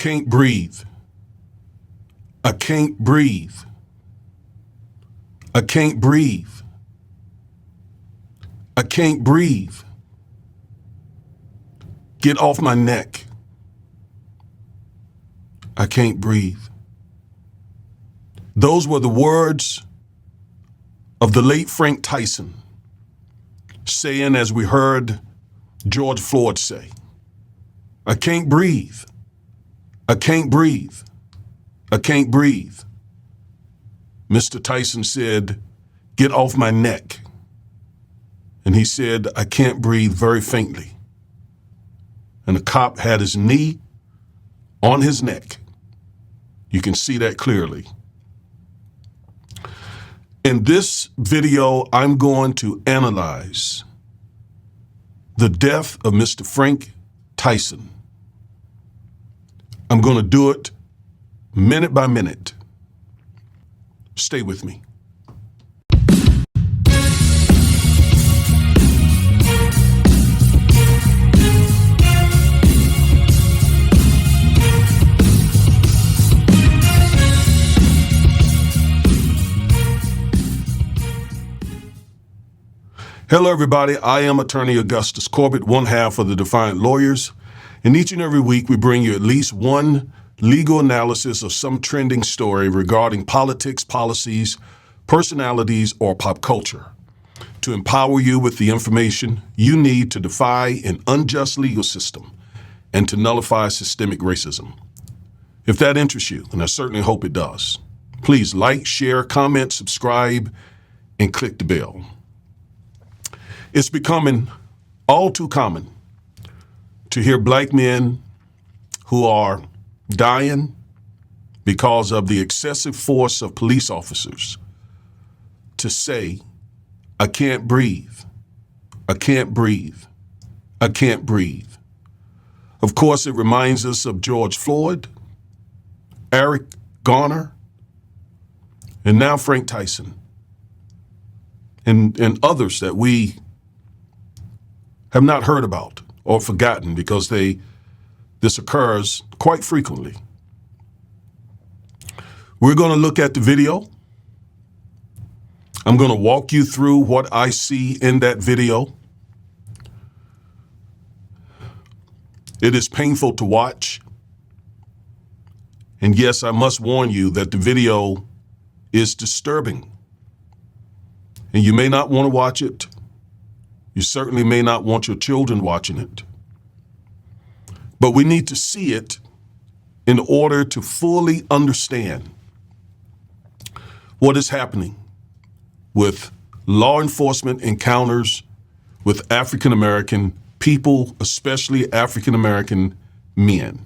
can't breathe. I can't breathe. I can't breathe. I can't breathe. Get off my neck. I can't breathe. Those were the words of the late Frank Tyson, saying, as we heard George Floyd say, I can't breathe. I can't breathe. I can't breathe. Mr. Tyson said, get off my neck. And he said, I can't breathe, very faintly. And the cop had his knee on his neck. You can see that clearly. In this video, I'm going to analyze the death of Mr. Frank Tyson. I'm going to do it minute by minute. Stay with me. Hello, everybody. I am attorney Augustus Corbett, one half of the Defiant Lawyers. And each and every week, we bring you at least one legal analysis of some trending story regarding politics, policies, personalities, or pop culture to empower you with the information you need to defy an unjust legal system and to nullify systemic racism. If that interests you, and I certainly hope it does, please like, share, comment, subscribe, and click the bell. It's becoming all too common to hear black men who are dying because of the excessive force of police officers to say, I can't breathe. I can't breathe. I can't breathe. Of course, it reminds us of George Floyd, Eric Garner, and now Frank Tyson, and others that we have not heard about or forgotten because this occurs quite frequently. We're going to look at the video. I'm going to walk you through what I see in that video. It is painful to watch. And yes, I must warn you that the video is disturbing. And you may not want to watch it. You certainly may not want your children watching it. But we need to see it in order to fully understand what is happening with law enforcement encounters with African American people, especially African American men.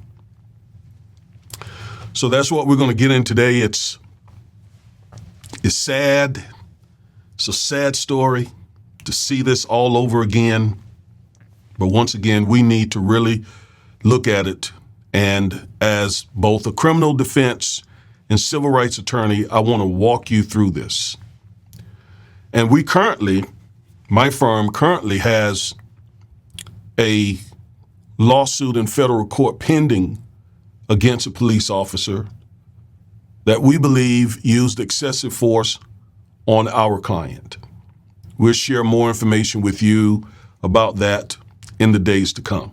So that's what we're going to get in today. It's sad. It's a sad story to see this all over again. But once again, we need to really look at it. And as both a criminal defense and civil rights attorney, I want to walk you through this. And my firm currently has a lawsuit in federal court pending against a police officer that we believe used excessive force on our client. We'll share more information with you about that in the days to come.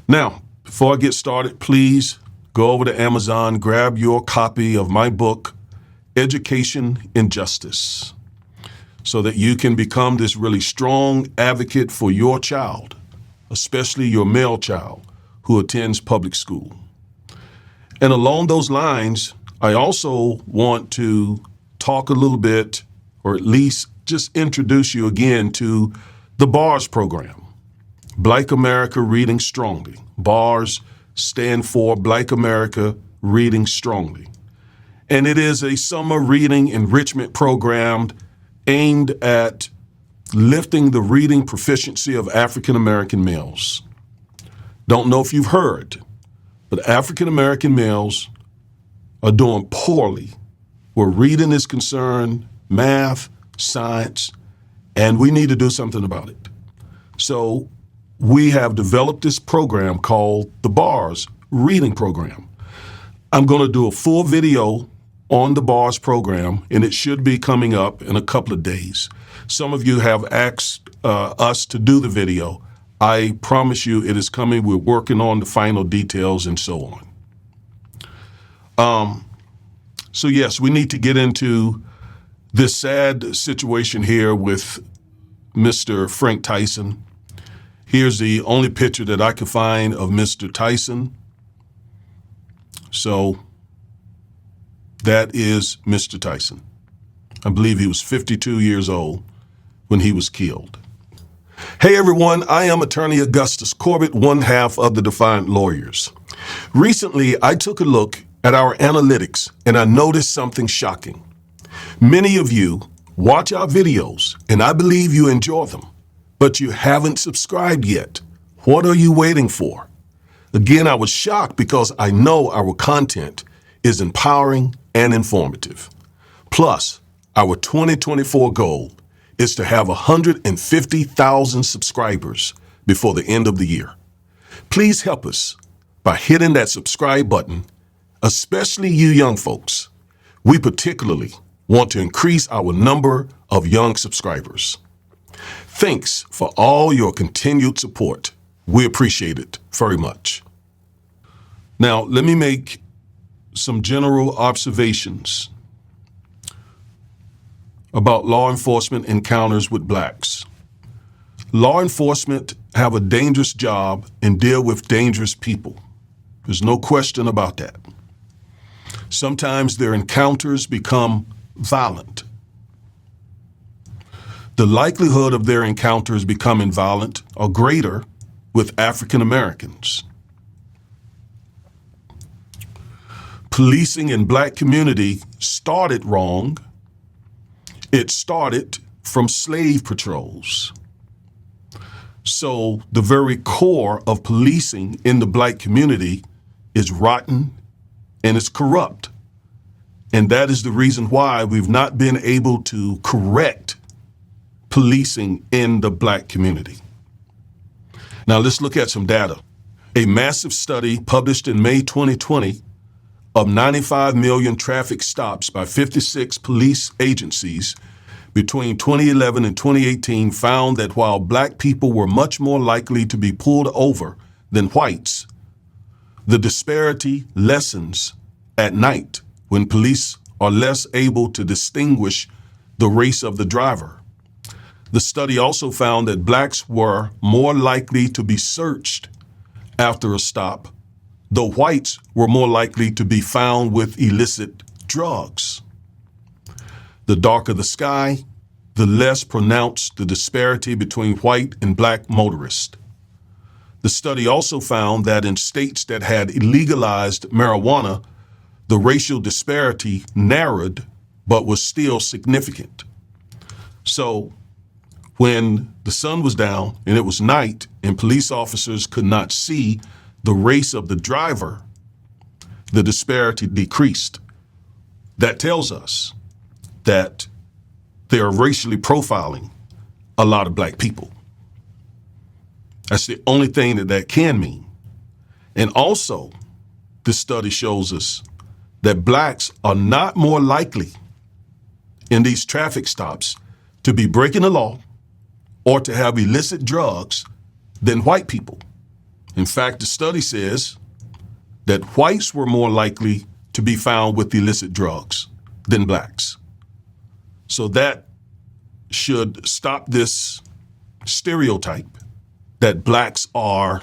Now, before I get started, please go over to Amazon, grab your copy of my book, Education in Justice, so that you can become this really strong advocate for your child, especially your male child who attends public school. And along those lines, I also want to talk a little bit, or at least just introduce you again to the BARS program, Black America Reading Strongly. BARS stand for Black America Reading Strongly. And it is a summer reading enrichment program aimed at lifting the reading proficiency of African American males. Don't know if you've heard, but African American males are doing poorly where reading is concerned, math, science, and we need to do something about it. So we have developed this program called the BARS Reading Program. I'm going to do a full video on the BARS program, and it should be coming up in a couple of days. Some of you have asked us to do the video. I promise you it is coming. We're working on the final details and so on. So yes, we need to get into this sad situation here with Mr. Frank Tyson. Here's the only picture that I could find of Mr. Tyson. So that is Mr. Tyson. I believe he was 52 years old when he was killed. Hey everyone, I am attorney Augustus Corbett, one half of the Defiant Lawyers. Recently, I took a look at our analytics and I noticed something shocking. Many of you watch our videos and I believe you enjoy them, but you haven't subscribed yet. What are you waiting for? Again, I was shocked because I know our content is empowering and informative. Plus, our 2024 goal is to have 150,000 subscribers before the end of the year. Please help us by hitting that subscribe button, especially you young folks. We particularly want to increase our number of young subscribers. Thanks for all your continued support. We appreciate it very much. Now, let me make some general observations about law enforcement encounters with blacks. Law enforcement have a dangerous job and deal with dangerous people. There's no question about that. Sometimes their encounters become violent. The likelihood of their encounters becoming violent are greater with African Americans. Policing in black community started wrong. It started from slave patrols. So the very core of policing in the black community is rotten and it's corrupt. And that is the reason why we've not been able to correct policing in the black community. Now let's look at some data. A massive study published in May 2020 of 95 million traffic stops by 56 police agencies between 2011 and 2018 found that while black people were much more likely to be pulled over than whites, the disparity lessens at night when police are less able to distinguish the race of the driver. The study also found that blacks were more likely to be searched after a stop, though whites were more likely to be found with illicit drugs. The darker the sky, the less pronounced the disparity between white and black motorists. The study also found that in states that had legalized marijuana, the racial disparity narrowed but was still significant. So when the sun was down and it was night and police officers could not see the race of the driver, the disparity decreased. That tells us that they are racially profiling a lot of black people. That's the only thing that can mean. And also, this study shows us that blacks are not more likely in these traffic stops to be breaking the law or to have illicit drugs than white people. In fact, the study says that whites were more likely to be found with illicit drugs than blacks. So that should stop this stereotype that blacks are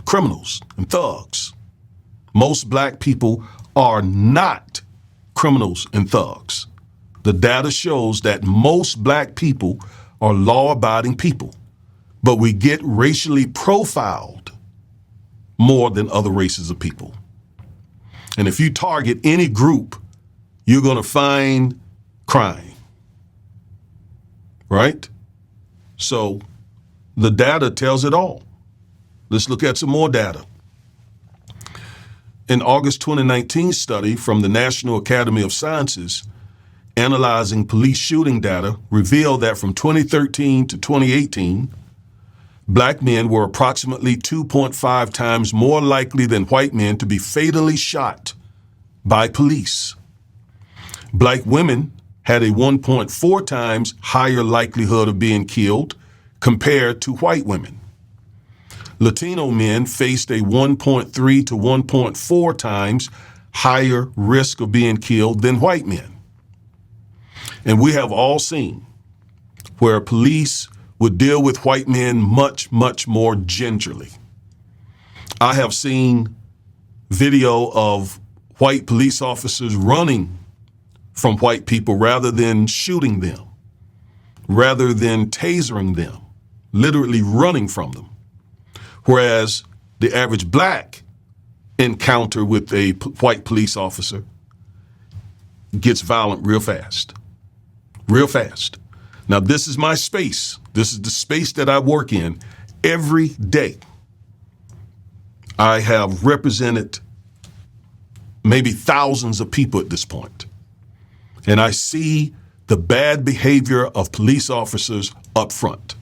criminals and thugs. Most black people are not criminals and thugs. The data shows that most black people are law-abiding people, but we get racially profiled more than other races of people. And if you target any group, you're going to find crime, right? So the data tells it all. Let's look at some more data. An August 2019 study from the National Academy of Sciences analyzing police shooting data revealed that from 2013 to 2018, Black men were approximately 2.5 times more likely than white men to be fatally shot by police. Black women had a 1.4 times higher likelihood of being killed compared to white women. Latino men faced a 1.3 to 1.4 times higher risk of being killed than white men. And we have all seen where police would deal with white men much, much more gingerly. I have seen video of white police officers running from white people rather than shooting them, rather than tasering them, literally running from them. Whereas the average black encounter with a white police officer gets violent real fast, real fast. Now, this is my space. This is the space that I work in every day. I have represented maybe thousands of people at this point. And I see the bad behavior of police officers up front.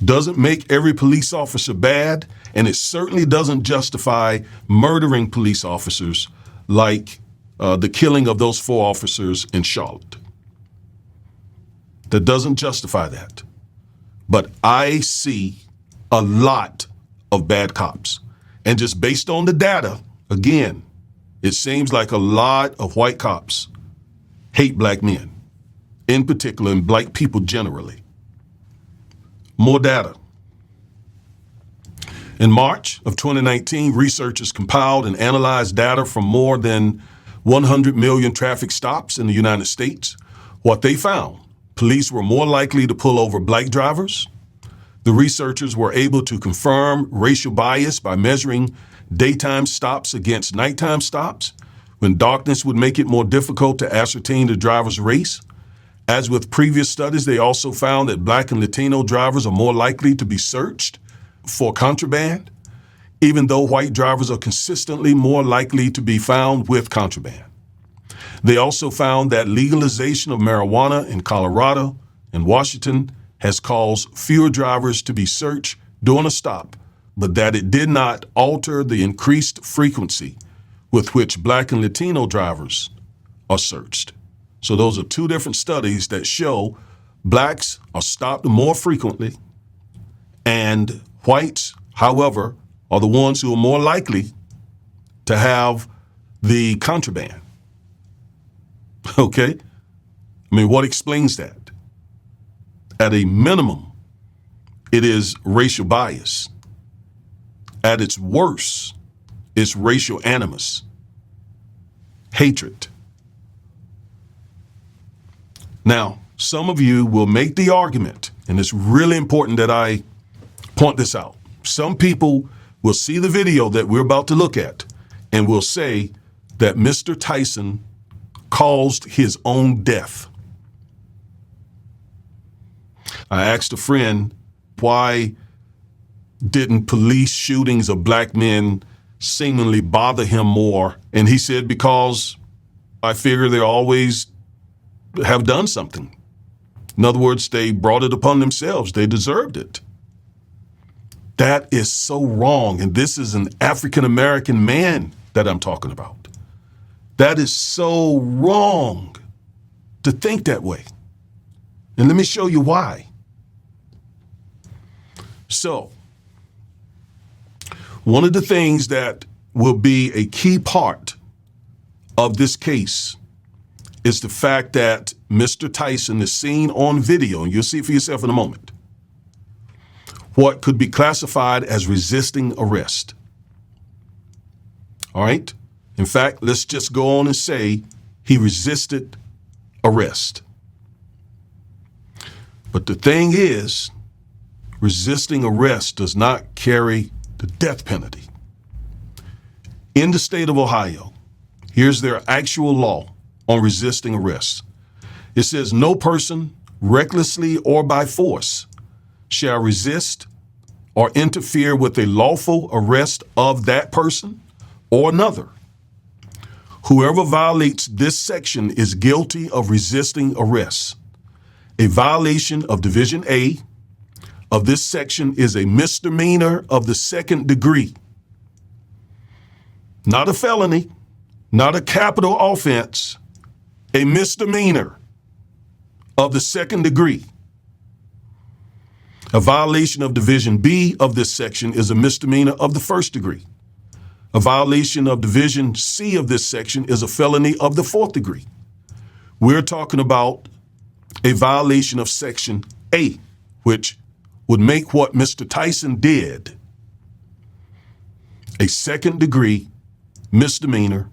Doesn't make every police officer bad, and it certainly doesn't justify murdering police officers like the killing of those 4 officers in Charlotte. That doesn't justify that. But I see a lot of bad cops. And just based on the data, again, it seems like a lot of white cops hate black men, in particular, and black people generally. More data. In March of 2019, researchers compiled and analyzed data from more than 100 million traffic stops in the United States. What they found: police were more likely to pull over black drivers. The researchers were able to confirm racial bias by measuring daytime stops against nighttime stops, when darkness would make it more difficult to ascertain the driver's race. As with previous studies, they also found that black and Latino drivers are more likely to be searched for contraband, even though white drivers are consistently more likely to be found with contraband. They also found that legalization of marijuana in Colorado and Washington has caused fewer drivers to be searched during a stop, but that it did not alter the increased frequency with which black and Latino drivers are searched. So those are 2 different studies that show blacks are stopped more frequently, and whites, however, are the ones who are more likely to have the contraband. Okay? I mean, what explains that? At a minimum, it is racial bias. At its worst, it's racial animus, hatred. Now, some of you will make the argument, and it's really important that I point this out. Some people will see the video that we're about to look at and will say that Mr. Tyson caused his own death. I asked a friend, why didn't police shootings of black men seemingly bother him more? And he said, because I figure they always have done something. In other words, they brought it upon themselves. They deserved it. That is so wrong. And this is an African-American man that I'm talking about. That is so wrong to think that way. And let me show you why. So, one of the things that will be a key part of this case is the fact that Mr. Tyson is seen on video, and you'll see for yourself in a moment, what could be classified as resisting arrest. All right? In fact, let's just go on and say he resisted arrest. But the thing is, resisting arrest does not carry the death penalty. In the state of Ohio, here's their actual law on resisting arrest. It says, no person recklessly or by force shall resist or interfere with a lawful arrest of that person or another. Whoever violates this section is guilty of resisting arrest, a violation of Division A of this section is a misdemeanor of the second degree. Not a felony, not a capital offense, a misdemeanor of the second degree. A violation of Division B of this section is a misdemeanor of the first degree. A violation of Division C of this section is a felony of the fourth degree. We're talking about a violation of Section A, which would make what Mr. Tyson did a second degree misdemeanor,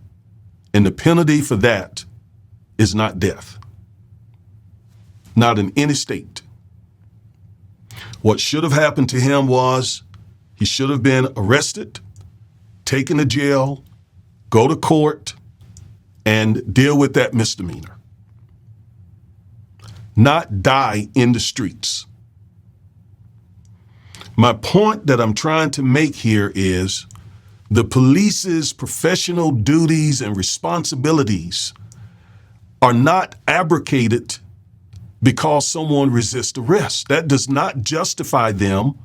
and the penalty for that is not death. Not in any state. What should have happened to him was he should have been arrested, taken to jail, go to court, and deal with that misdemeanor. Not die in the streets. My point that I'm trying to make here is the police's professional duties and responsibilities are not abrogated because someone resists arrest. That does not justify them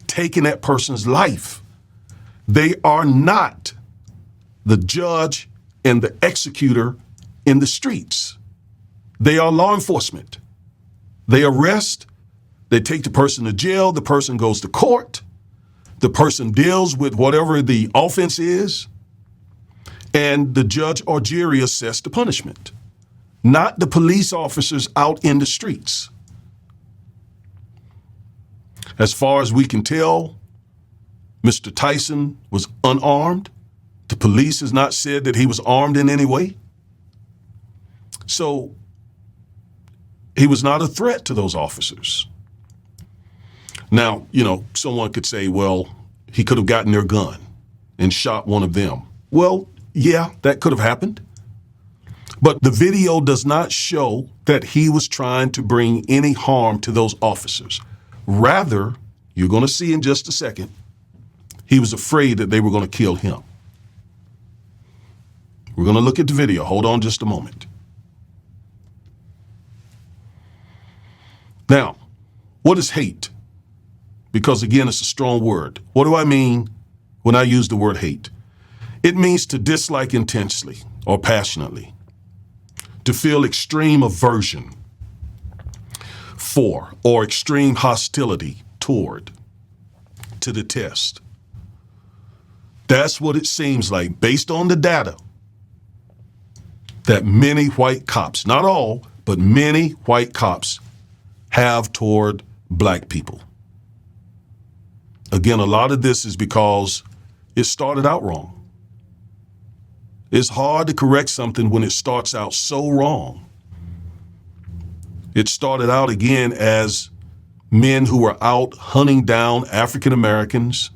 taking that person's life. They are not the judge and the executor in the streets. They are law enforcement. They arrest, they take the person to jail, the person goes to court, the person deals with whatever the offense is, and the judge or jury assess the punishment, not the police officers out in the streets. As far as we can tell, Mr. Tyson was unarmed. The police has not said that he was armed in any way. So he was not a threat to those officers. Now, someone could say, well, he could have gotten their gun and shot one of them. Well, yeah, that could have happened. But the video does not show that he was trying to bring any harm to those officers. Rather, you're going to see in just a second, he was afraid that they were going to kill him. We're going to look at the video. Hold on just a moment. Now, what is hate? Because again, it's a strong word. What do I mean when I use the word hate? It means to dislike intensely or passionately, to feel extreme aversion for or extreme hostility toward, to detest. That's what it seems like, based on the data, that many white cops, not all, but many white cops have toward black people. Again, a lot of this is because it started out wrong. It's hard to correct something when it starts out so wrong. It started out again as men who were out hunting down African Americans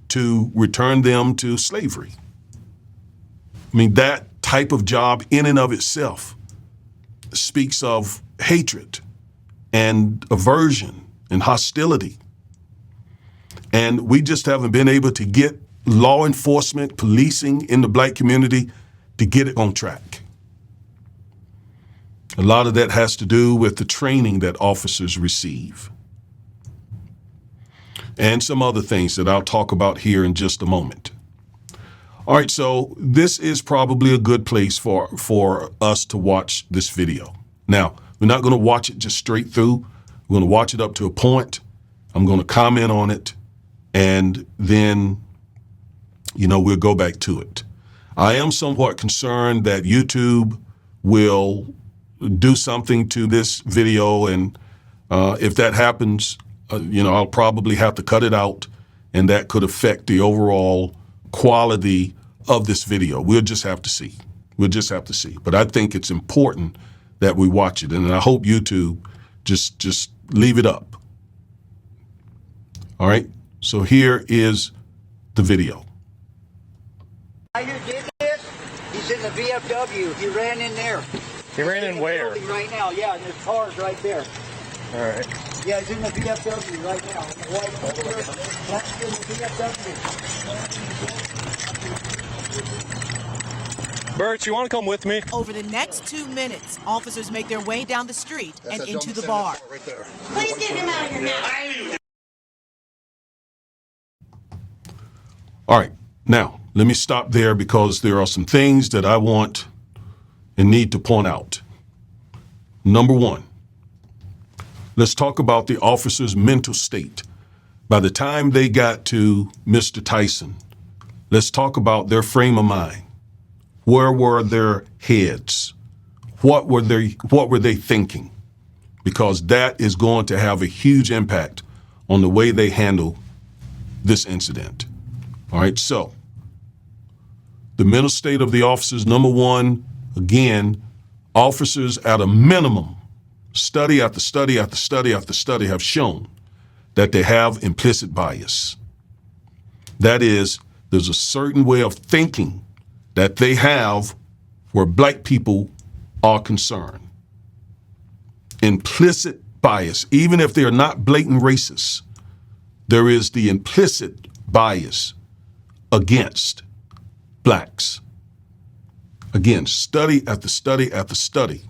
to return them to slavery. I mean, that type of job in and of itself speaks of hatred and aversion and hostility. And we just haven't been able to get law enforcement, policing in the black community to get it on track. A lot of that has to do with the training that officers receive. And some other things that I'll talk about here in just a moment. All right, so this is probably a good place for us to watch this video. Now, we're not going to watch it just straight through. We're going to watch it up to a point. I'm going to comment on it, and then, we'll go back to it. I am somewhat concerned that YouTube will do something to this video, and if that happens, I'll probably have to cut it out, and that could affect the overall quality of this video. We'll just have to see. But I think it's important that we watch it, and I hope YouTube just leave it up. All right, so here is the video. Who did this? He's in the VFW. He ran in there. He ran in where? Right now, yeah, and his car's right there. All right. Yeah, he's in the VFW right now. That's in the VFW. Bert, you want to come with me? Over the next 2 minutes, officers make their way down the street and into the bar. Please get him out of here now. All right, now let me stop there because there are some things that I want and need to point out. Number one, let's talk about the officer's mental state. By the time they got to Mr. Tyson, let's talk about their frame of mind. Where were their heads? What were they thinking? Because that is going to have a huge impact on the way they handle this incident. All right, so the mental state of the officers, number one, again, officers at a minimum, study after study after study after study have shown that they have implicit bias. That is, there's a certain way of thinking that they have where black people are concerned. Implicit bias, even if they're not blatant racists, there is the implicit bias against blacks. Again, study after study after study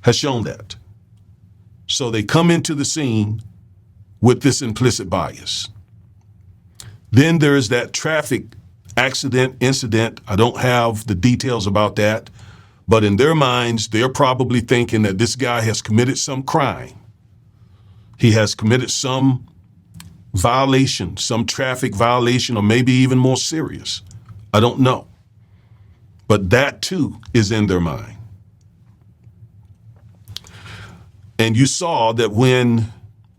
has shown that. So they come into the scene with this implicit bias. Then there is that traffic accident, incident. I don't have the details about that, but in their minds, they're probably thinking that this guy has committed some crime. He has committed some violation, some traffic violation, or maybe even more serious. I don't know. But that too is in their mind. And you saw that when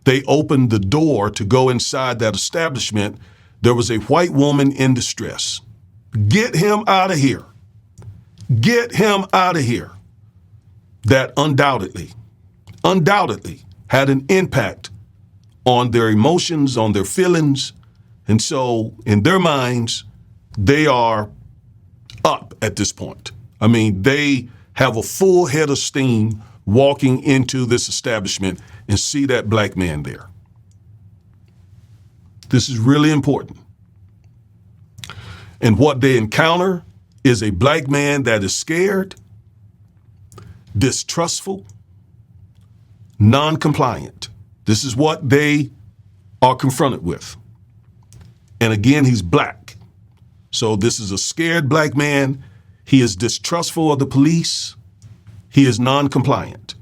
they opened the door to go inside that establishment, there was a white woman in distress. Get him out of here. Get him out of here. That undoubtedly had an impact on their emotions, on their feelings. And so in their minds, they are up at this point. I mean, they have a full head of steam walking into this establishment and see that black man there. This is really important. And what they encounter is a black man that is scared, distrustful, non-compliant. This is what they are confronted with. And again, he's black. So this is a scared black man. He is distrustful of the police. He is non-compliant.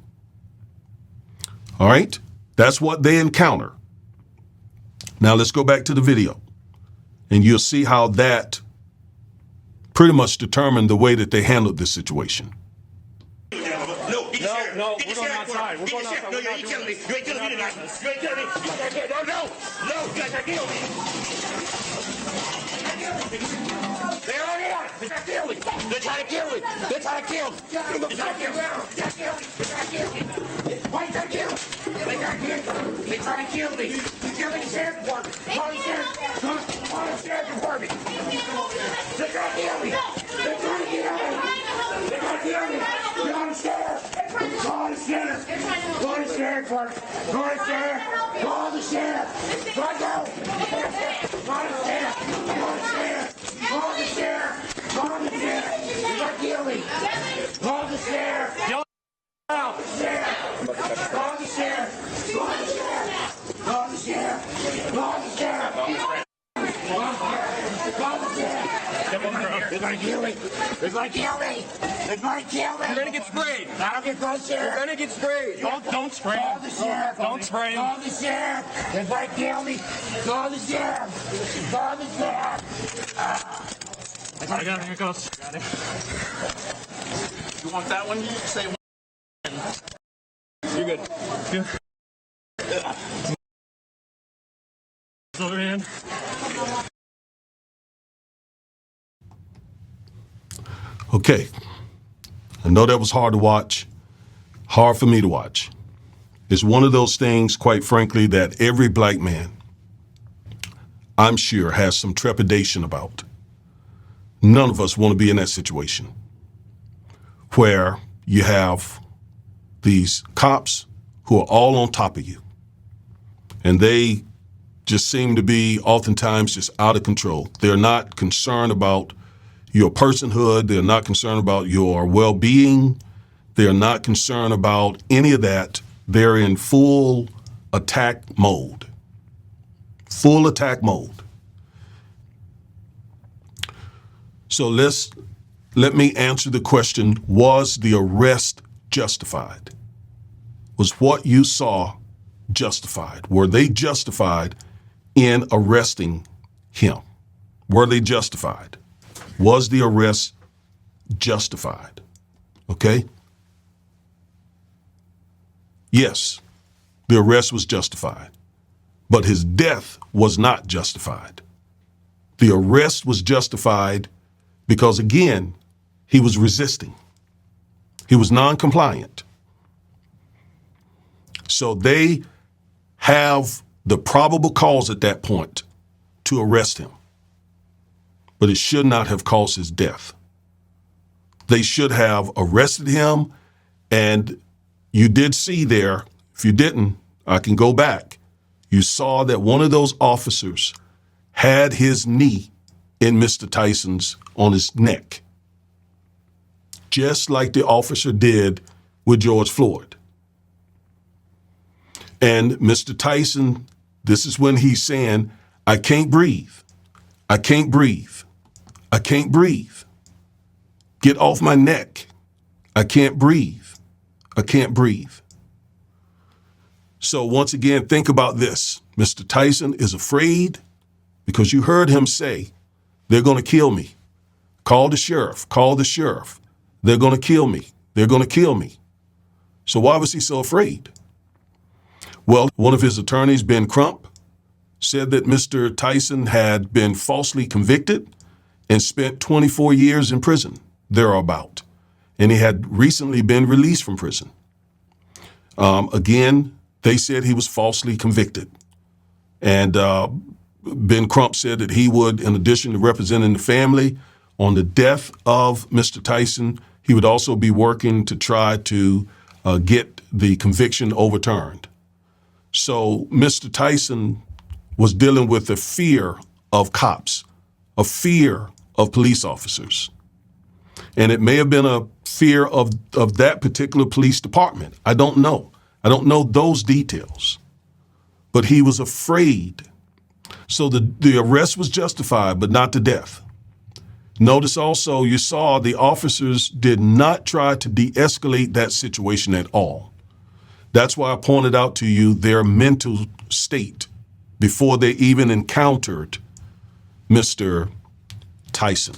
All right? That's what they encounter. Now let's go back to the video, and you'll see how that pretty much determined the way that they handled this situation. No, we're going outside. We're going outside. No, you ain't killing me. You ain't killing me tonight. You ain't killing me. No, you guys are killing me. They already are. They're trying to kill me. They're trying to kill me. They're trying to kill me. They're trying to kill me. They're trying to kill me. Why are you trying to kill me? They trying to kill me. They trying to kill me. You're killing the sheriff's department. Call the sheriff's department. They're trying to kill me. They're trying to kill me. They're trying to kill me. Call the sheriff. Call the sheriff. Call the sheriff. Call the sheriff. Call the sheriff. Call the sheriff. Call the sheriff. Call the sheriff. Call the sheriff. You're gonna kill me. Call the sheriff. Call the sheriff. Call the sheriff. Call the sheriff. Call the sheriff. Call the sheriff. Call the sheriff. They're gonna kill me. They're gonna kill me. They're gonna kill me. You're gonna get sprayed. I don't get close, sheriff. You're gonna get sprayed. Don't spray Call him. the sheriff. Don't spray him. Call the sheriff. They're gonna kill me. Call the sheriff. Call the sheriff. I got it. Here it goes. Got it. You want that one? Say one. You're good. Good. Over hand. Okay. I know that was hard to watch, hard for me to watch. It's one of those things, quite frankly, that every black man, I'm sure, has some trepidation about. None of us want to be in that situation where you have these cops who are all on top of you, and they just seem to be oftentimes just out of control. They're not concerned about your personhood. They're not concerned about your well-being. They're not concerned about any of that. They're in full attack mode. Full attack mode. So let me answer the question, was the arrest justified? Was what you saw justified? Were they justified in arresting him? Were they justified? Was the arrest justified? Okay? Yes, the arrest was justified, but his death was not justified. The arrest was justified because, again, he was resisting. He was non-compliant. So they have the probable cause at that point to arrest him, but it should not have caused his death. They should have arrested him, and you did see there, if you didn't, I can go back. You saw that one of those officers had his knee in Mr. Tyson's on his neck, just like the officer did with George Floyd. And Mr. Tyson, this is when he's saying, I can't breathe. I can't breathe. I can't breathe. Get off my neck. I can't breathe. I can't breathe. So once again, think about this. Mr. Tyson is afraid because you heard him say, they're going to kill me. Call the sheriff. Call the sheriff. They're going to kill me. They're going to kill me. So why was he so afraid? Well, one of his attorneys, Ben Crump, said that Mr. Tyson had been falsely convicted and spent 24 years in prison, thereabout. And he had recently been released from prison. Again, they said he was falsely convicted. And Ben Crump said that he would, in addition to representing the family on the death of Mr. Tyson, he would also be working to try to get the conviction overturned. So Mr. Tyson was dealing with a fear of cops, a fear of police officers. And it may have been a fear of that particular police department. I don't know. I don't know those details. But he was afraid. So the arrest was justified, but not the death. Notice also you saw the officers did not try to de-escalate that situation at all. That's why I pointed out to you their mental state before they even encountered Mr. Tyson.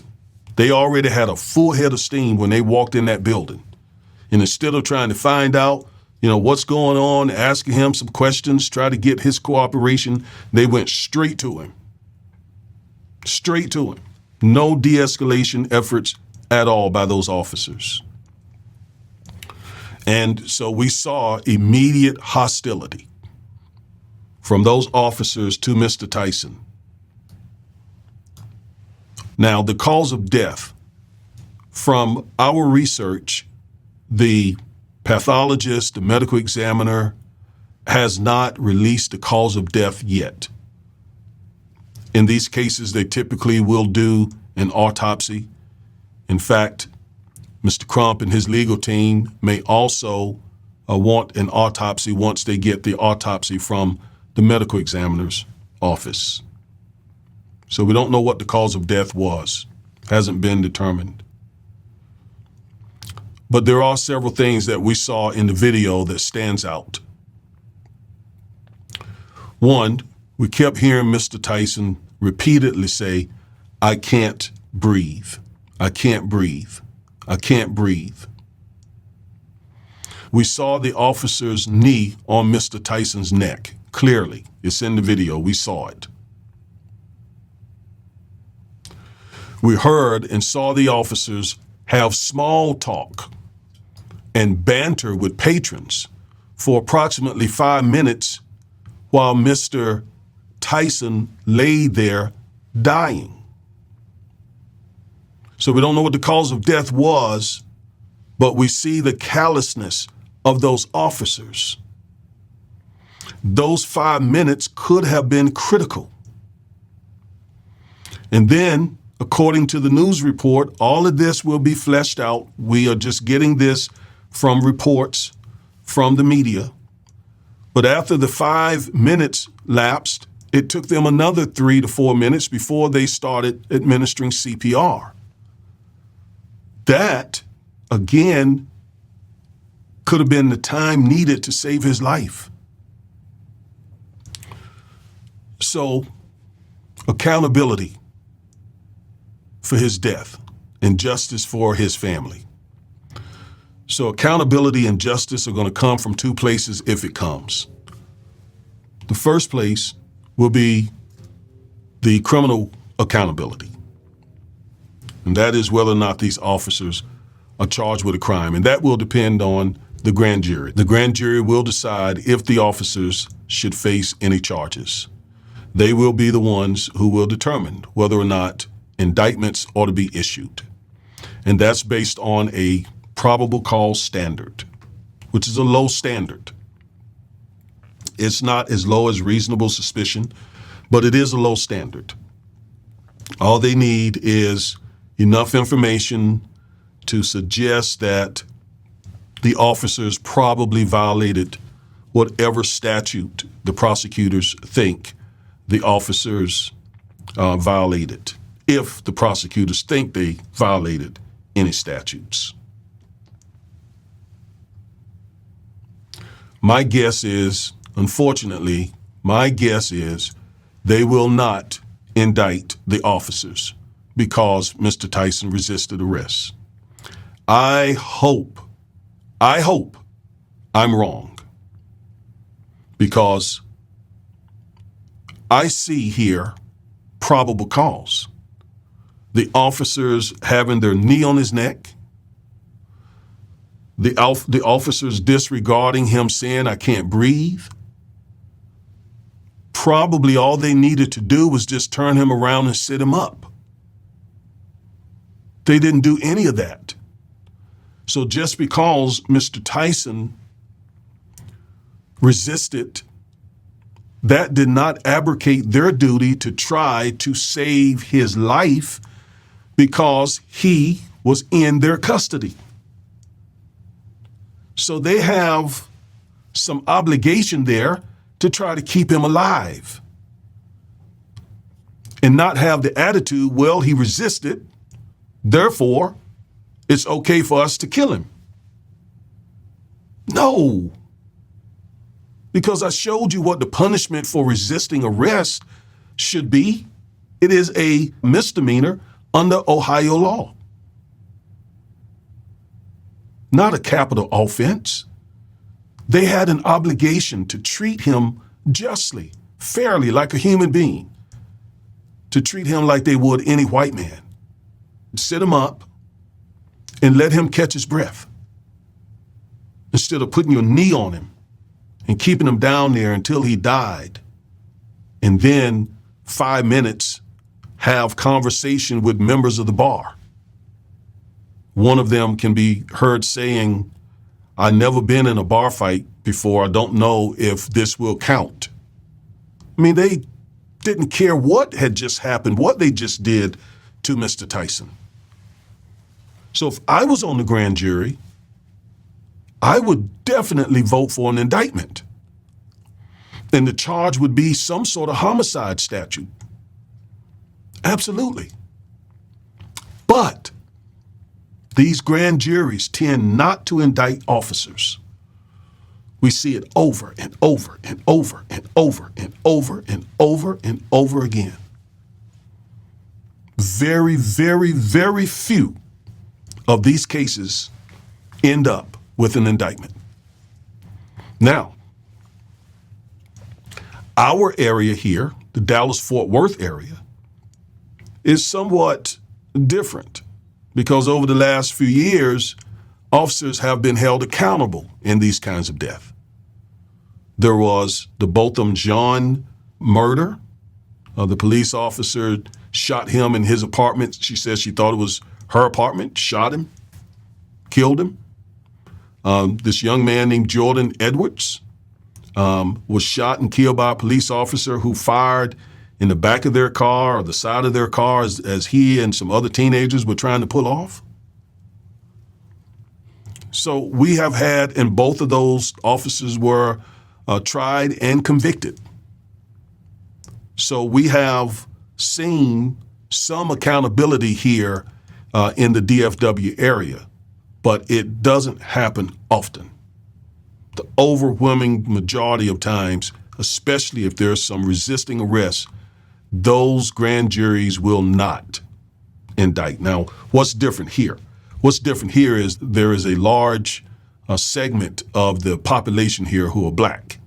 They already had a full head of steam when they walked in that building. And instead of trying to find out, what's going on, asking him some questions, try to get his cooperation, they went straight to him. Straight to him. No de-escalation efforts at all by those officers. And so we saw immediate hostility from those officers to Mr. Tyson. Now, the cause of death, from our research, the pathologist, the medical examiner, has not released the cause of death yet. In these cases, they typically will do an autopsy. In fact, Mr. Crump and his legal team may also want an autopsy once they get the autopsy from the medical examiner's office. So we don't know what the cause of death was. Hasn't been determined. But there are several things that we saw in the video that stands out. One, we kept hearing Mr. Tyson repeatedly say, I can't breathe. I can't breathe. I can't breathe. We saw the officer's knee on Mr. Tyson's neck. Clearly, it's in the video. We saw it. We heard and saw the officers have small talk and banter with patrons for approximately 5 minutes while Mr. Tyson lay there dying. So we don't know what the cause of death was, but we see the callousness of those officers. Those 5 minutes could have been critical. And then, according to the news report, all of this will be fleshed out. We are just getting this from reports from the media. But after the 5 minutes lapsed, it took them another 3 to 4 minutes before they started administering CPR. That, again, could have been the time needed to save his life. So, accountability for his death and justice for his family. So accountability and justice are going to come from two places if it comes. The first place will be the criminal accountability. And that is whether or not these officers are charged with a crime. And that will depend on the grand jury. The grand jury will decide if the officers should face any charges. They will be the ones who will determine whether or not indictments ought to be issued. And that's based on a probable cause standard, which is a low standard. It's not as low as reasonable suspicion, but it is a low standard. All they need is enough information to suggest that the officers probably violated whatever statute the prosecutors think the officers violated, if the prosecutors think they violated any statutes. My guess is, unfortunately, they will not indict the officers because Mr. Tyson resisted arrest. I hope I'm wrong, because I see here probable cause. The officers having their knee on his neck, the officers disregarding him, saying, "I can't breathe." Probably all they needed to do was just turn him around and sit him up. They didn't do any of that. So just because Mr. Tyson resisted, that did not abrogate their duty to try to save his life because he was in their custody. So they have some obligation there to try to keep him alive and not have the attitude, well, he resisted, therefore it's okay for us to kill him. No, because I showed you what the punishment for resisting arrest should be. It is a misdemeanor under Ohio law, not a capital offense. They had an obligation to treat him justly, fairly, like a human being, to treat him like they would any white man. Sit him up and let him catch his breath, instead of putting your knee on him and keeping him down there until he died, and then 5 minutes have conversation with members of the bar. One of them can be heard saying, "I've never been in a bar fight before. I don't know if this will count." I mean, they didn't care what had just happened, what they just did to Mr. Tyson. So if I was on the grand jury, I would definitely vote for an indictment. And the charge would be some sort of homicide statute. Absolutely. But these grand juries tend not to indict officers. We see it over and over and over and over and over and over and over again. Very, very, very few of these cases end up with an indictment. Now, our area here, the Dallas-Fort Worth area, is somewhat different, because over the last few years, officers have been held accountable in these kinds of death. There was the Botham Jean murder. The police officer shot him in his apartment. She says she thought it was her apartment, shot him, killed him. This young man named Jordan Edwards was shot and killed by a police officer who fired in the back of their car or the side of their car as he and some other teenagers were trying to pull off. So we have had, and both of those officers were tried and convicted. So we have seen some accountability here in the DFW area, but it doesn't happen often. The overwhelming majority of times, especially if there's some resisting arrest, those grand juries will not indict. Now, what's different here? What's different here is there is a large segment of the population here who are black.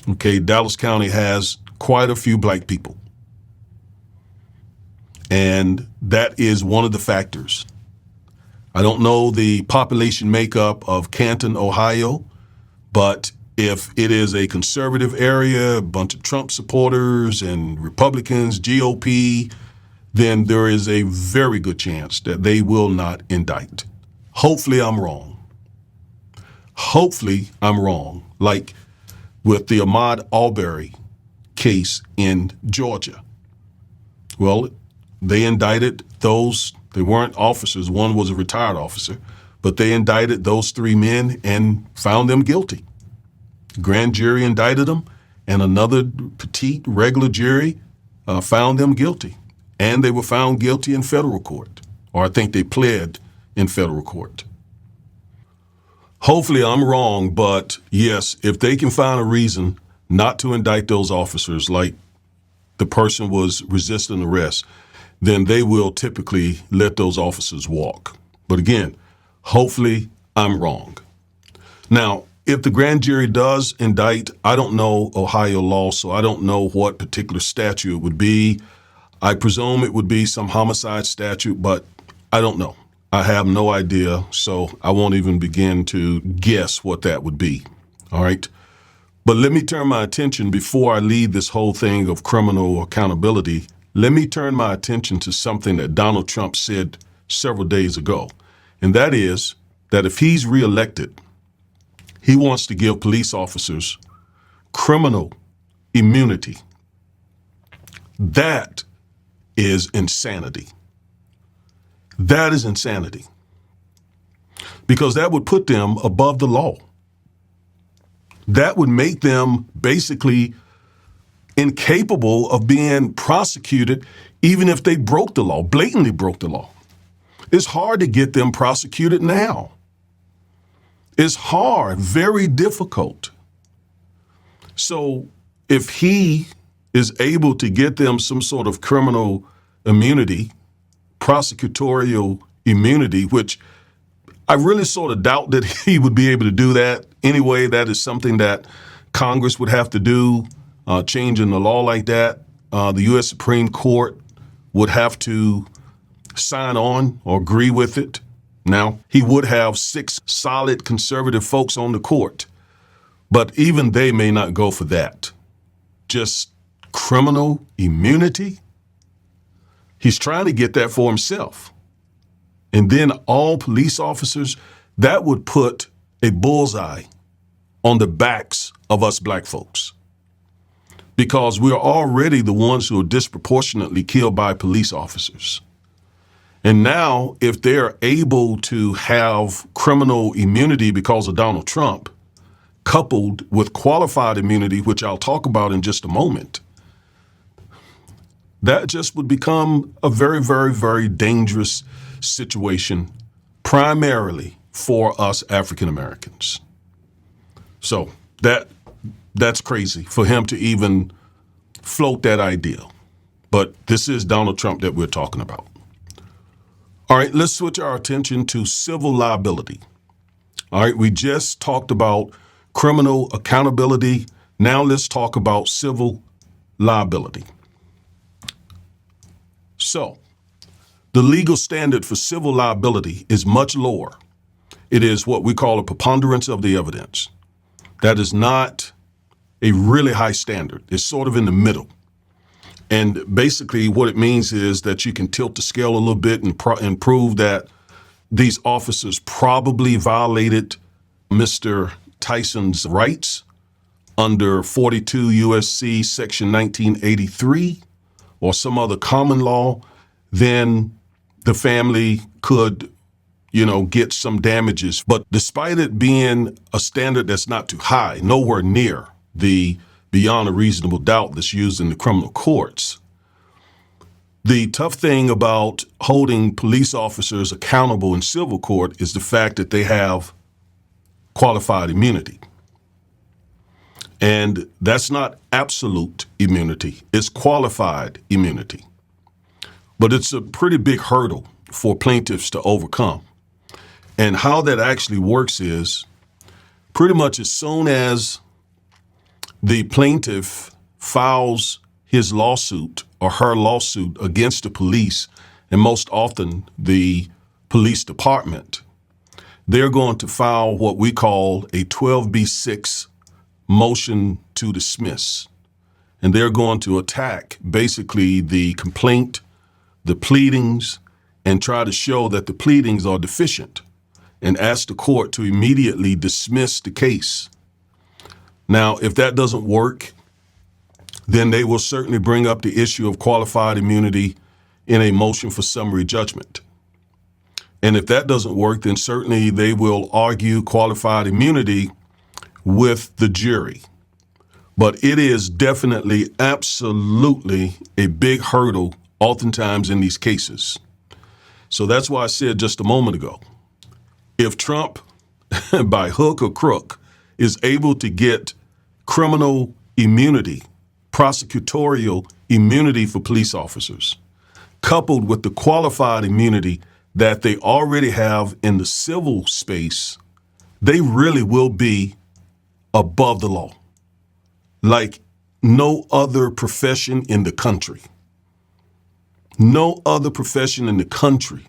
Okay, Dallas County has quite a few black people. And that is one of the factors. I don't know the population makeup of Canton, Ohio, but if it is a conservative area, a bunch of Trump supporters and Republicans, GOP, then there is a very good chance that they will not indict. Hopefully I'm wrong. Hopefully I'm wrong. Like with the Ahmaud Arbery case in Georgia. Well, they indicted those, they weren't officers, one was a retired officer, but they indicted those 3 men and found them guilty. Grand jury indicted them, and another petite regular jury found them guilty. And they were found guilty in federal court, or I think they pled in federal court. Hopefully I'm wrong, but yes, if they can find a reason not to indict those officers, like the person was resisting arrest, then they will typically let those officers walk. But again, hopefully I'm wrong. Now, if the grand jury does indict, I don't know Ohio law, so I don't know what particular statute it would be. I presume it would be some homicide statute, but I don't know. I have no idea, so I won't even begin to guess what that would be. All right. But let me turn my attention, before I leave this whole thing of criminal accountability, let me turn my attention to something that Donald Trump said several days ago. And that is that if he's reelected, he wants to give police officers criminal immunity. That is insanity. That is insanity. Because that would put them above the law. That would make them basically incapable of being prosecuted, even if they broke the law, blatantly broke the law. It's hard to get them prosecuted now. It's hard, very difficult. So if he is able to get them some sort of criminal immunity, prosecutorial immunity, which I really sort of doubt that he would be able to do that. Anyway, that is something that Congress would have to do, changing the law like that. The U.S. Supreme Court would have to sign on or agree with it. Now, he would have 6 solid conservative folks on the court, but even they may not go for that. Just criminal immunity? He's trying to get that for himself. And then all police officers, that would put a bullseye on the backs of us black folks. Because we're already the ones who are disproportionately killed by police officers. And now, if they're able to have criminal immunity because of Donald Trump, coupled with qualified immunity, which I'll talk about in just a moment, that just would become a very, very, very dangerous situation, primarily for us African Americans. So that's crazy for him to even float that idea. But this is Donald Trump that we're talking about. All right, let's switch our attention to civil liability. All right, we just talked about criminal accountability. Now let's talk about civil liability. So, the legal standard for civil liability is much lower. It is what we call a preponderance of the evidence. That is not a really high standard. It's sort of in the middle. And basically what it means is that you can tilt the scale a little bit and prove that these officers probably violated Mr. Tyson's rights under 42 USC section 1983 or some other common law. Then the family could, get some damages. But despite it being a standard that's not too high, nowhere near the beyond a reasonable doubt that's used in the criminal courts, The tough thing about holding police officers accountable in civil court is the fact that they have qualified immunity. And that's not absolute immunity, it's qualified immunity. But it's a pretty big hurdle for plaintiffs to overcome. And how that actually works is pretty much as soon as the plaintiff files his lawsuit or her lawsuit against the police, and most often the police department, they're going to file what we call a 12B6 motion to dismiss. And they're going to attack basically the complaint, the pleadings, and try to show that the pleadings are deficient and ask the court to immediately dismiss the case. Now, if that doesn't work, then they will certainly bring up the issue of qualified immunity in a motion for summary judgment. And if that doesn't work, then certainly they will argue qualified immunity with the jury. But it is definitely, absolutely a big hurdle oftentimes in these cases. So that's why I said just a moment ago, if Trump, by hook or crook, is able to get criminal immunity, prosecutorial immunity for police officers, coupled with the qualified immunity that they already have in the civil space, they really will be above the law, like no other profession in the country. No other profession in the country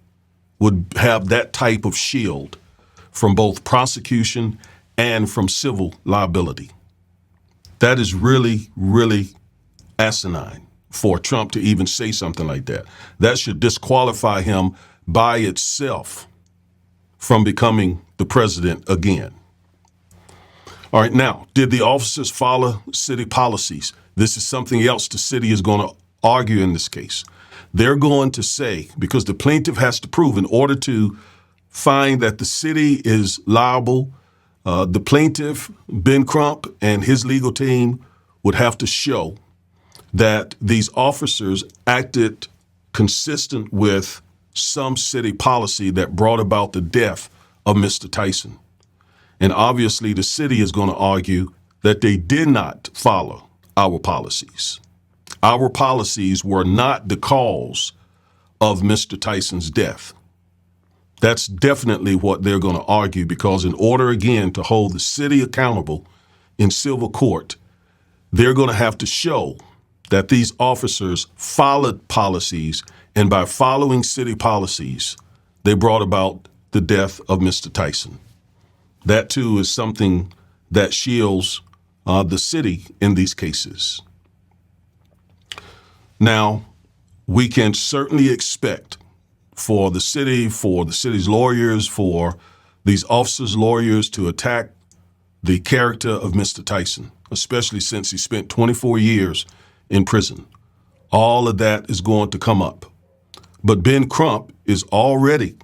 would have that type of shield from both prosecution and from civil liability. That is really, really asinine for Trump to even say something like that. That should disqualify him by itself from becoming the president again. All right, now, did the officers follow city policies? This is something else the city is going to argue in this case. They're going to say, because the plaintiff has to prove in order to find that the city is liable, the plaintiff, Ben Crump, and his legal team would have to show that these officers acted consistent with some city policy that brought about the death of Mr. Tyson. And obviously the city is going to argue that they did not follow our policies. Our policies were not the cause of Mr. Tyson's death. That's definitely what they're going to argue, because in order, again, to hold the city accountable in civil court, they're going to have to show that these officers followed policies, and by following city policies, they brought about the death of Mr. Tyson. That, too, is something that shields the city in these cases. Now, we can certainly expect for the city's lawyers, for these officers' lawyers to attack the character of Mr. Tyson, especially since he spent 24 years in prison. All of that is going to come up. But Ben Crump is already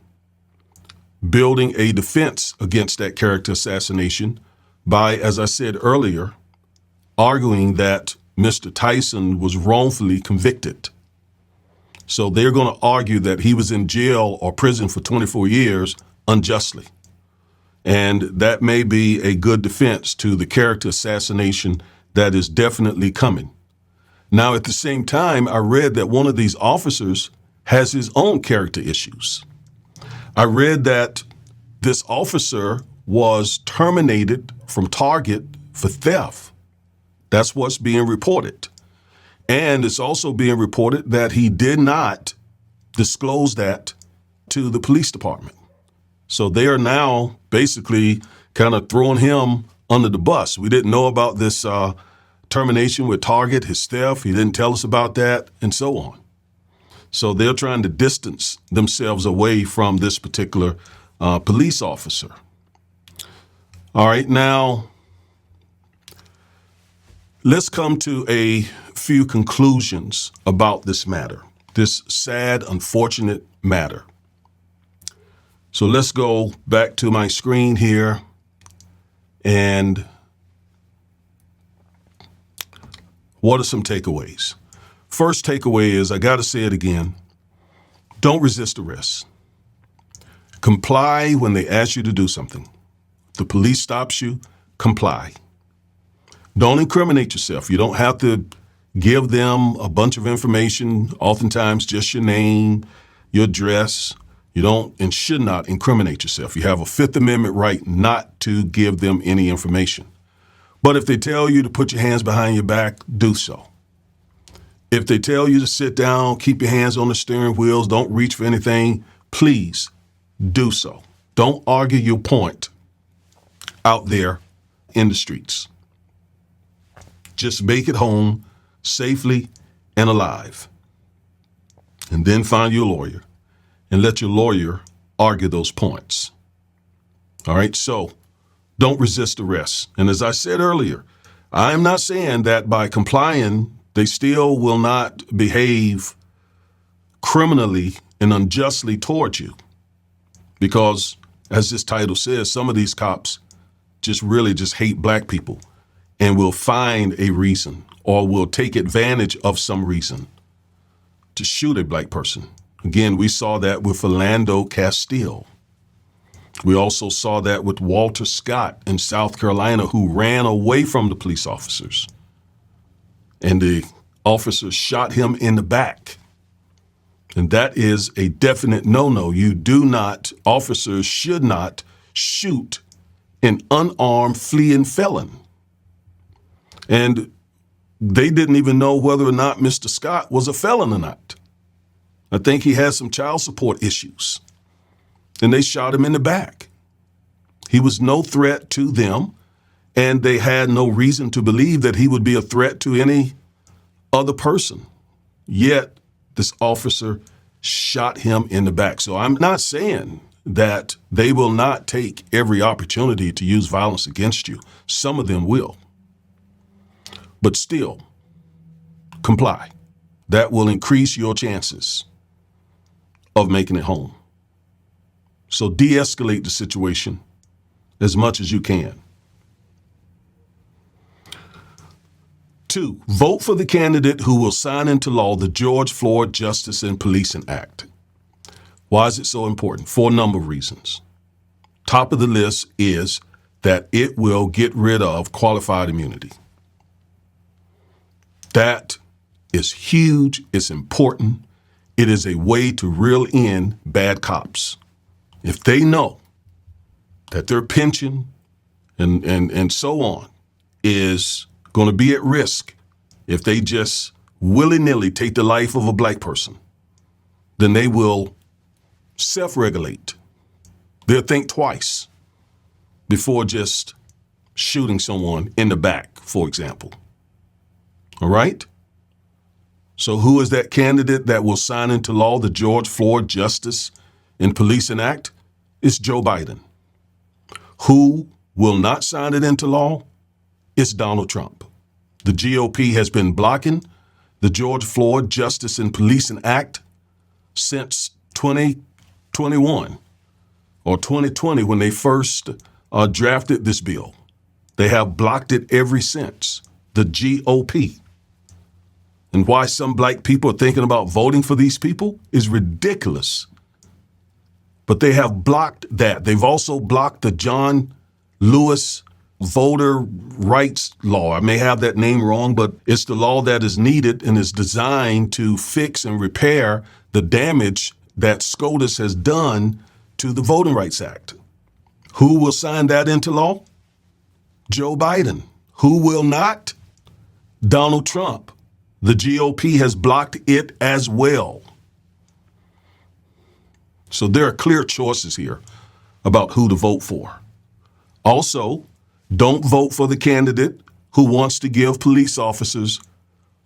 building a defense against that character assassination by, as I said earlier, arguing that Mr. Tyson was wrongfully convicted. So they're going to argue that he was in jail or prison for 24 years unjustly. And that may be a good defense to the character assassination that is definitely coming. Now, at the same time, I read that one of these officers has his own character issues. I read that this officer was terminated from Target for theft. That's what's being reported. And it's also being reported that he did not disclose that to the police department. So they are now basically kind of throwing him under the bus. We didn't know about this termination with Target, his theft. He didn't tell us about that, and so on. So they're trying to distance themselves away from this particular police officer. All right, now let's come to a few conclusions about this matter, this sad, unfortunate matter. So let's go back to my screen here, and what are some takeaways? First takeaway is, I got to say it again, don't resist arrest. Comply when they ask you to do something. The police stops you, comply. Don't incriminate yourself. You don't have to give them a bunch of information, oftentimes just your name, your address. You don't and should not incriminate yourself. You have a Fifth Amendment right not to give them any information. But if they tell you to put your hands behind your back, do so. If they tell you to sit down, keep your hands on the steering wheels, don't reach for anything, please do so. Don't argue your point out there in the streets. Just make it home safely and alive. And then find your lawyer and let your lawyer argue those points. All right, so don't resist arrest. And as I said earlier, I'm not saying that by complying, they still will not behave criminally and unjustly towards you. Because, as this title says, some of these cops really hate black people and will find a reason or will take advantage of some reason to shoot a black person. Again, we saw that with Philando Castile. We also saw that with Walter Scott in South Carolina, who ran away from the police officers. And the officers shot him in the back. And that is a definite no-no. Officers should not shoot an unarmed fleeing felon. And they didn't even know whether or not Mr. Scott was a felon or not. I think he had some child support issues. And they shot him in the back. He was no threat to them, and they had no reason to believe that he would be a threat to any other person. Yet, this officer shot him in the back. So I'm not saying that they will not take every opportunity to use violence against you. Some of them will. But still, comply. That will increase your chances of making it home. So de-escalate the situation as much as you can. 2, vote for the candidate who will sign into law the George Floyd Justice and Policing Act. Why is it so important? For a number of reasons. Top of the list is that it will get rid of qualified immunity. That is huge. It's important. It is a way to reel in bad cops. If they know that their pension and so on is going to be at risk if they just willy-nilly take the life of a black person, then they will self-regulate. They'll think twice before just shooting someone in the back, for example. All right? So who is that candidate that will sign into law the George Floyd Justice and Policing Act? It's Joe Biden. Who will not sign it into law? It's Donald Trump. The GOP has been blocking the George Floyd Justice and Policing Act since 2021 or 2020 when they first drafted this bill. They have blocked it ever since, the GOP. And why some black people are thinking about voting for these people is ridiculous. But they have blocked that. They've also blocked the John Lewis voter rights law. I may have that name wrong, but it's the law that is needed and is designed to fix and repair the damage that SCOTUS has done to the Voting Rights Act. Who will sign that into law? Joe Biden. Who will not? Donald Trump. The GOP has blocked it as well. So there are clear choices here about who to vote for. Also, don't vote for the candidate who wants to give police officers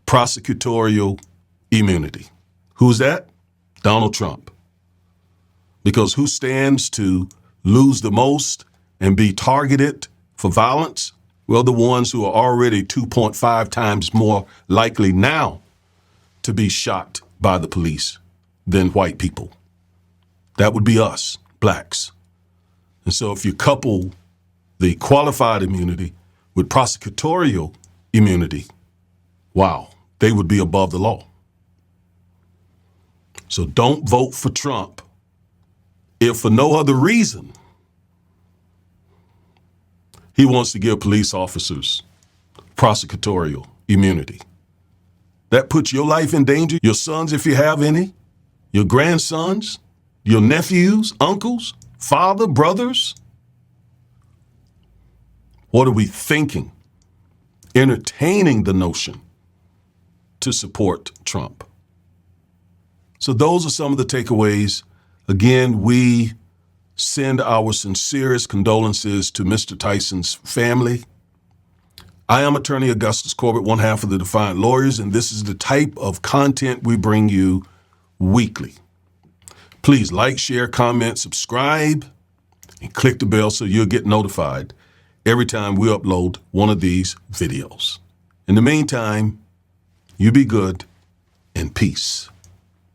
prosecutorial immunity. Who's that? Donald Trump. Because who stands to lose the most and be targeted for violence? Well, the ones who are already 2.5 times more likely now to be shot by the police than white people. That would be us, blacks. And so if you couple the qualified immunity with prosecutorial immunity, wow, they would be above the law. So don't vote for Trump if for no other reason he wants to give police officers prosecutorial immunity. That puts your life in danger, your sons if you have any, your grandsons, your nephews, uncles, father, brothers. What are we thinking? Entertaining the notion to support Trump. So those are some of the takeaways. Again, we send our sincerest condolences to Mr. Tyson's family. I am Attorney Augustus Corbett, one half of the Defiant Lawyers, and this is the type of content we bring you weekly. Please like, share, comment, subscribe, and click the bell so you'll get notified every time we upload one of these videos. In the meantime, you be good and peace.